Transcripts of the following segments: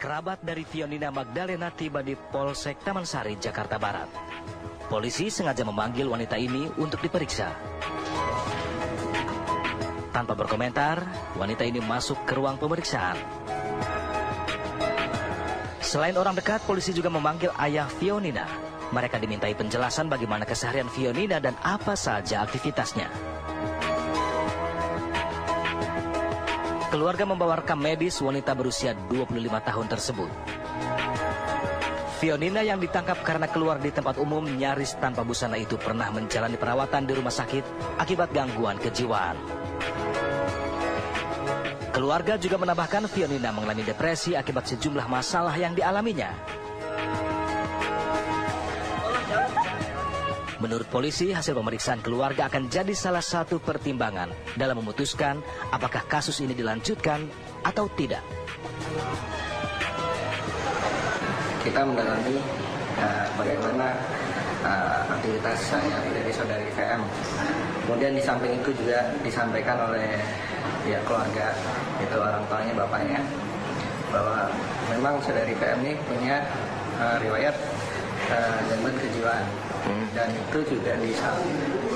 Kerabat dari Fionina Magdalena tiba di Polsek Taman Sari, Jakarta Barat. Polisi sengaja memanggil wanita ini untuk diperiksa. Tanpa berkomentar, wanita ini masuk ke ruang pemeriksaan. Selain orang dekat, polisi juga memanggil ayah Fionina. Mereka dimintai penjelasan bagaimana keseharian Fionina dan apa saja aktivitasnya. Keluarga membawa rekam medis wanita berusia 25 tahun tersebut. Fionina yang ditangkap karena keluar di tempat umum nyaris tanpa busana itu pernah menjalani perawatan di rumah sakit akibat gangguan kejiwaan. Keluarga juga menambahkan Fionina mengalami depresi akibat sejumlah masalah yang dialaminya. Menurut polisi, hasil pemeriksaan keluarga akan jadi salah satu pertimbangan dalam memutuskan apakah kasus ini dilanjutkan atau tidak. Kita mendalami bagaimana aktivitas dari saudari VM. Kemudian di samping itu juga disampaikan oleh pihak keluarga, itu orang tuanya, bapaknya, bahwa memang saudari VM ini punya riwayat gangguan kejiwaan. Dan itu juga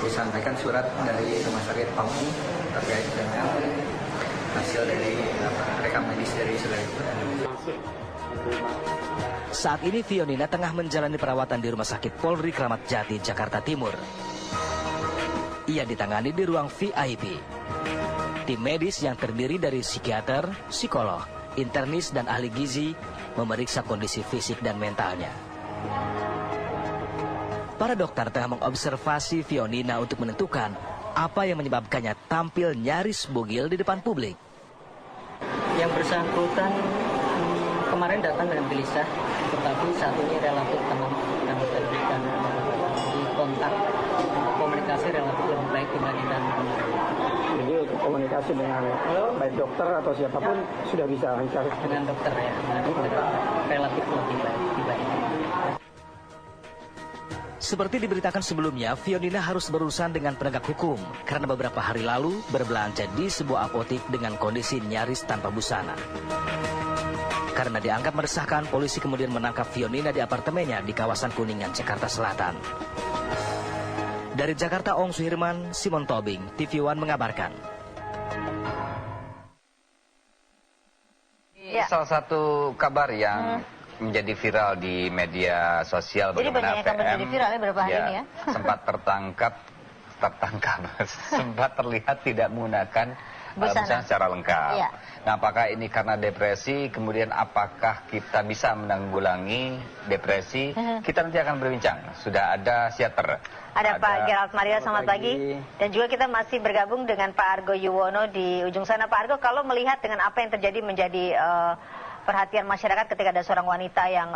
disampaikan surat dari Rumah Sakit PAMU terkait dengan hasil dari rekam medis dari saudari VM. Saat ini Fionina tengah menjalani perawatan di Rumah Sakit Polri Kramat Jati, Jakarta Timur. Ia ditangani di ruang VIP. Tim medis yang terdiri dari psikiater, psikolog, internis, dan ahli gizi memeriksa kondisi fisik dan mentalnya. Para dokter tengah mengobservasi Fionina untuk menentukan apa yang menyebabkannya tampil nyaris bugil di depan publik. Yang bersangkutan kemarin datang dengan gelisah, tetapi saat ini relatif tenang dan diberikan di kontak komunikasi relatif lebih baik dibandingkan kemarin. Jadi untuk komunikasi dengan baik dokter atau siapapun sudah bisa lancar. Dengan dokter ya, dengan dokter relatif lebih baik dibandingkan. Seperti diberitakan sebelumnya, Fionina harus berurusan dengan penegak hukum karena beberapa hari lalu berbelanja di sebuah apotik dengan kondisi nyaris tanpa busana. Karena dianggap meresahkan, polisi kemudian menangkap Fionina di apartemennya di kawasan Kuningan, Jakarta Selatan. Dari Jakarta, Ong Suhirman, Simon Tobing, TV One mengabarkan. Salah satu kabar yang menjadi viral di media sosial. Jadi banyak yang menjadi viral ya beberapa hari ini ya. Sempat sempat terlihat tidak menggunakan busana secara lengkap. Ya. Nah, apakah ini karena depresi? Kemudian apakah kita bisa menanggulangi depresi? Kita nanti akan berbincang. Sudah ada psikiater. Ada Pak Gerald Maria, selamat pagi. Dan juga kita masih bergabung dengan Pak Argo Yuwono di ujung sana. Pak Argo, kalau melihat dengan apa yang terjadi menjadi perhatian masyarakat ketika ada seorang wanita yang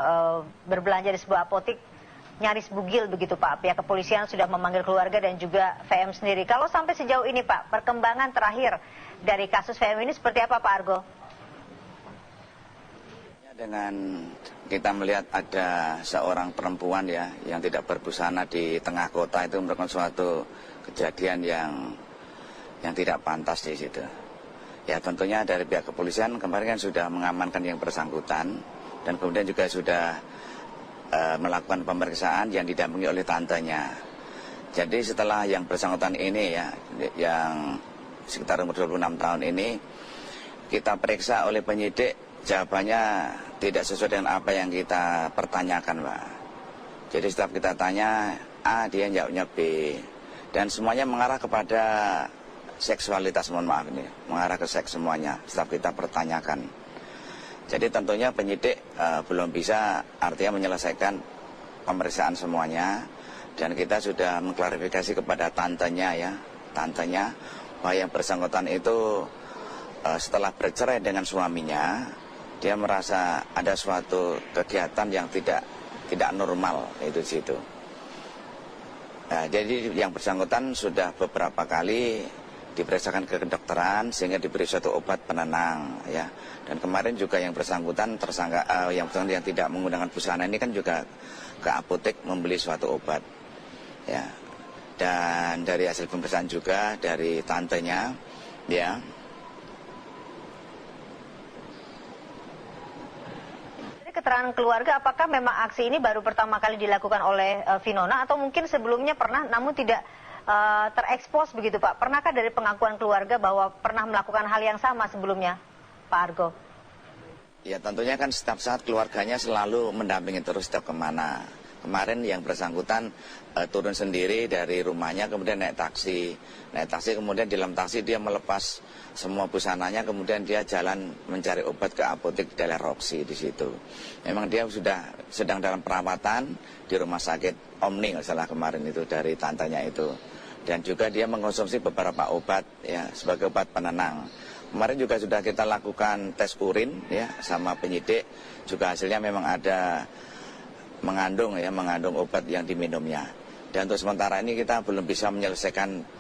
berbelanja di sebuah apotik nyaris bugil begitu Pak. Pihak kepolisian sudah memanggil keluarga dan juga VM sendiri. Kalau sampai sejauh ini Pak, perkembangan terakhir dari kasus VM ini seperti apa Pak Argo? Dengan kita melihat ada seorang perempuan ya yang tidak berbusana di tengah kota, itu merupakan suatu kejadian yang tidak pantas di situ. Ya tentunya dari pihak kepolisian kemarin kan sudah mengamankan yang bersangkutan dan kemudian juga sudah melakukan pemeriksaan yang didampingi oleh tantenya. Jadi setelah yang bersangkutan ini ya, yang sekitar umur 26 tahun ini, kita periksa oleh penyidik, jawabannya tidak sesuai dengan apa yang kita pertanyakan Pak. Jadi setelah kita tanya A, dia jawabnya B. Dan semuanya mengarah kepada seksualitas, mohon maaf ini, mengarah ke seks semuanya setelah kita pertanyakan. Jadi tentunya penyidik belum bisa artinya menyelesaikan pemeriksaan semuanya, dan kita sudah mengklarifikasi kepada tantenya bahwa yang bersangkutan itu setelah bercerai dengan suaminya, dia merasa ada suatu kegiatan yang tidak normal itu situ. Nah, jadi yang bersangkutan sudah beberapa kali diperiksakan ke kedokteran sehingga diberi suatu obat penenang ya. Dan kemarin juga yang bersangkutan yang tidak menggunakan busana ini kan juga ke apotek membeli suatu obat ya. Dan dari hasil pemeriksaan juga dari tantenya ya, keterangan keluarga, apakah memang aksi ini baru pertama kali dilakukan oleh Winona atau mungkin sebelumnya pernah namun tidak terekspos begitu Pak? Pernahkah dari pengakuan keluarga bahwa pernah melakukan hal yang sama sebelumnya, Pak Argo? Ya tentunya kan setiap saat keluarganya selalu mendampingi terus setiap kemana. Kemarin yang bersangkutan turun sendiri dari rumahnya, kemudian naik taksi kemudian di dalam taksi dia melepas semua busananya, kemudian dia jalan mencari obat ke apotek daerah Roxy di situ. Memang dia sudah sedang dalam perawatan di rumah sakit Omni nggak salah kemarin itu dari tantenya itu, dan juga dia mengkonsumsi beberapa obat ya sebagai obat penenang. Kemarin juga sudah kita lakukan tes urin ya sama penyidik, juga hasilnya memang ada mengandung obat yang diminumnya. Dan untuk sementara ini kita belum bisa menyelesaikan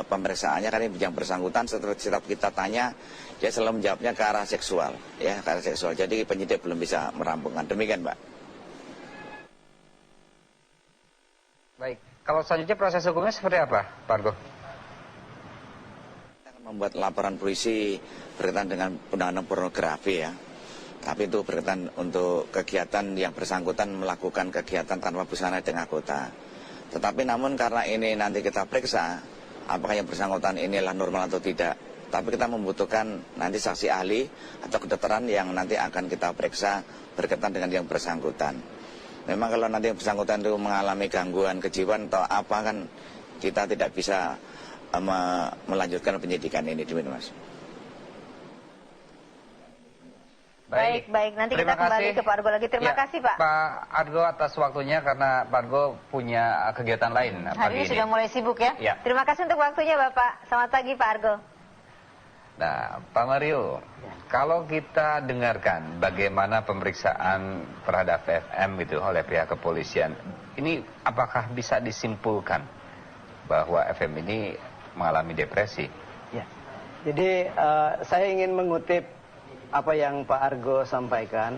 pemeriksaannya karena yang bersangkutan setiap kita tanya dia selalu menjawabnya ke arah seksual ya, ke arah seksual. Jadi penyidik belum bisa merampungkan. Demikian, Mbak. Baik, kalau selanjutnya proses hukumnya seperti apa, Pak Argo? Kita akan membuat laporan polisi berkaitan dengan undang-undang pornografi ya. Tapi itu berkaitan untuk kegiatan yang bersangkutan melakukan kegiatan tanpa busana di tengah kota. Tetapi namun karena ini nanti kita periksa, apakah yang bersangkutan inilah normal atau tidak. Tapi kita membutuhkan nanti saksi ahli atau kedokteran yang nanti akan kita periksa berkaitan dengan yang bersangkutan. Memang kalau nanti yang bersangkutan itu mengalami gangguan kejiwaan atau apa kan kita tidak bisa melanjutkan penyidikan ini, demikian Mas. Baik. Nanti kita kembali ke Pak Argo lagi. Terima kasih Pak. Pak Argo atas waktunya karena Pak Argo punya kegiatan lain hari ini. Sudah mulai sibuk ya? Ya. Terima kasih untuk waktunya Bapak. Selamat pagi Pak Argo. Nah, Pak Mario, kalau kita dengarkan bagaimana pemeriksaan terhadap FM itu oleh pihak kepolisian, ini apakah bisa disimpulkan bahwa FM ini mengalami depresi? Ya. Jadi saya ingin mengutip apa yang Pak Argo sampaikan,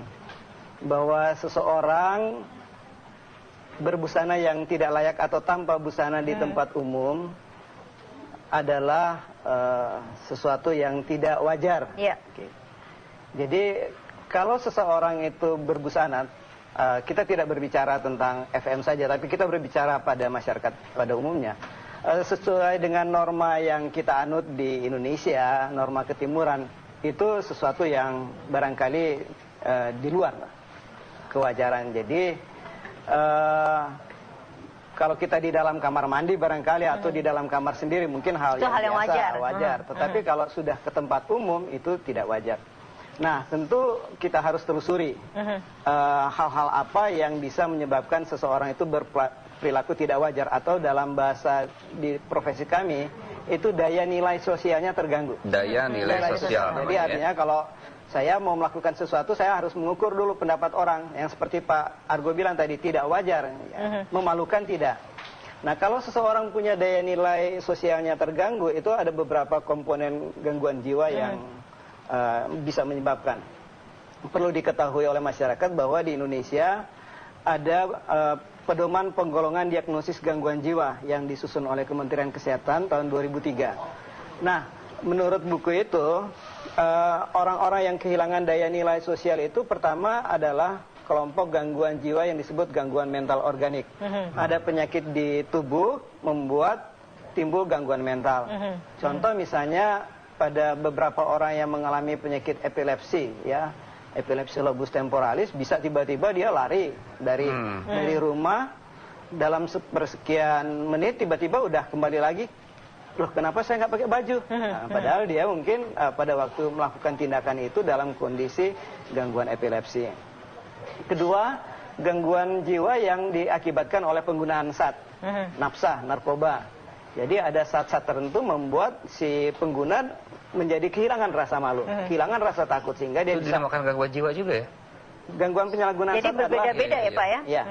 bahwa seseorang berbusana yang tidak layak atau tanpa busana di tempat umum adalah sesuatu yang tidak wajar. Yeah. Oke. Jadi kalau seseorang itu berbusana, kita tidak berbicara tentang FM saja, tapi kita berbicara pada masyarakat pada umumnya. Sesuai dengan norma yang kita anut di Indonesia, norma ketimuran, itu sesuatu yang barangkali di luar kewajaran. Jadi kalau kita di dalam kamar mandi barangkali atau di dalam kamar sendiri mungkin hal yang biasa, wajar. Tetapi kalau sudah ke tempat umum itu tidak wajar. Nah, tentu kita harus telusuri hal-hal apa yang bisa menyebabkan seseorang itu berperilaku tidak wajar, atau dalam bahasa di profesi kami itu daya nilai sosialnya terganggu. Daya nilai sosial. Jadi artinya kalau saya mau melakukan sesuatu, saya harus mengukur dulu pendapat orang yang seperti Pak Argo bilang tadi, tidak wajar, ya, memalukan tidak. Nah, kalau seseorang punya daya nilai sosialnya terganggu, itu ada beberapa komponen gangguan jiwa yang bisa menyebabkan. Perlu diketahui oleh masyarakat bahwa di Indonesia ada pedoman penggolongan diagnosis gangguan jiwa yang disusun oleh Kementerian Kesehatan tahun 2003. Nah, menurut buku itu, orang-orang yang kehilangan daya nilai sosial itu pertama adalah kelompok gangguan jiwa yang disebut gangguan mental organik. Ada penyakit di tubuh membuat timbul gangguan mental. Contoh misalnya pada beberapa orang yang mengalami penyakit epilepsi, ya, epilepsi lobus temporalis, bisa tiba-tiba dia lari dari rumah, dalam sepersekian menit tiba-tiba udah kembali lagi. Loh, kenapa saya nggak pakai baju? Nah, padahal dia mungkin pada waktu melakukan tindakan itu dalam kondisi gangguan epilepsi. Kedua, gangguan jiwa yang diakibatkan oleh penggunaan zat, nafsa, narkoba. Jadi ada zat-zat tertentu membuat si pengguna menjadi kehilangan rasa malu, kehilangan rasa takut, sehingga dia bisa dinamakan gangguan jiwa juga ya? Gangguan penyalahgunaan zat. Jadi berbeda-beda ya Pak ya? Ya,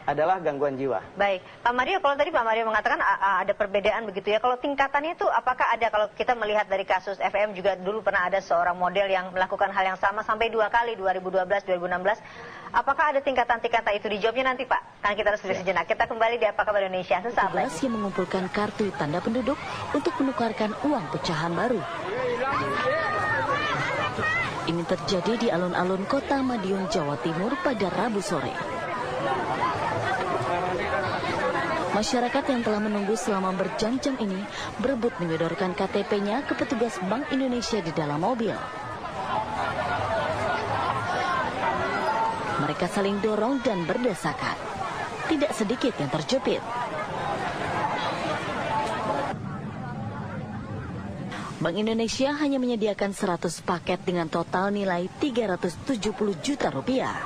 adalah gangguan jiwa. Baik, Pak Mario, kalau tadi Pak Mario mengatakan ada perbedaan begitu ya, kalau tingkatannya itu apakah ada, kalau kita melihat dari kasus FM juga dulu pernah ada seorang model yang melakukan hal yang sama sampai 2 kali, 2012, 2016, apakah ada tingkatan-tingkatan itu? Dijawabnya nanti Pak, karena kita harus beri sejenak. Kita kembali di Apa Kabar Indonesia sesaat lagi. Petugas yang mengumpulkan kartu tanda penduduk untuk menukarkan uang pecahan baru. Ini terjadi di alun-alun Kota Madiun, Jawa Timur pada Rabu sore. Masyarakat yang telah menunggu selama berjam-jam ini berebut menyodorkan KTP-nya ke petugas Bank Indonesia di dalam mobil. Mereka saling dorong dan berdesakan. Tidak sedikit yang terjepit. Bank Indonesia hanya menyediakan 100 paket dengan total nilai 370 juta rupiah.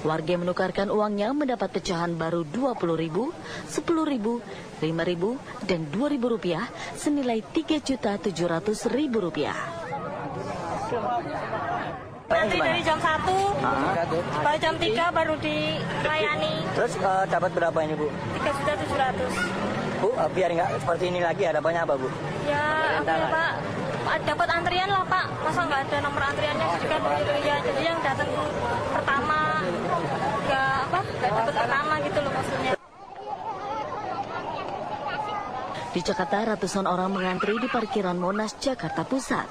Warga yang menukarkan uangnya mendapat pecahan baru 20.000, 10.000, 5.000, dan 2.000 rupiah senilai 3.700.000 rupiah. Nanti dari jam 1, baru jam 3 baru dilayani. Terus dapat berapa ini, Bu? 3.700.000. Bu, biar nggak seperti ini lagi, harapannya apa, Bu? Ya, apa ya, Pak? Dapat antrian lah, Pak. Masa nggak ada nomor antriannya juga begitu ya. Jadi yang datang pertama, nggak dapat pertama gitu loh maksudnya. Di Jakarta, ratusan orang mengantri di parkiran Monas, Jakarta Pusat.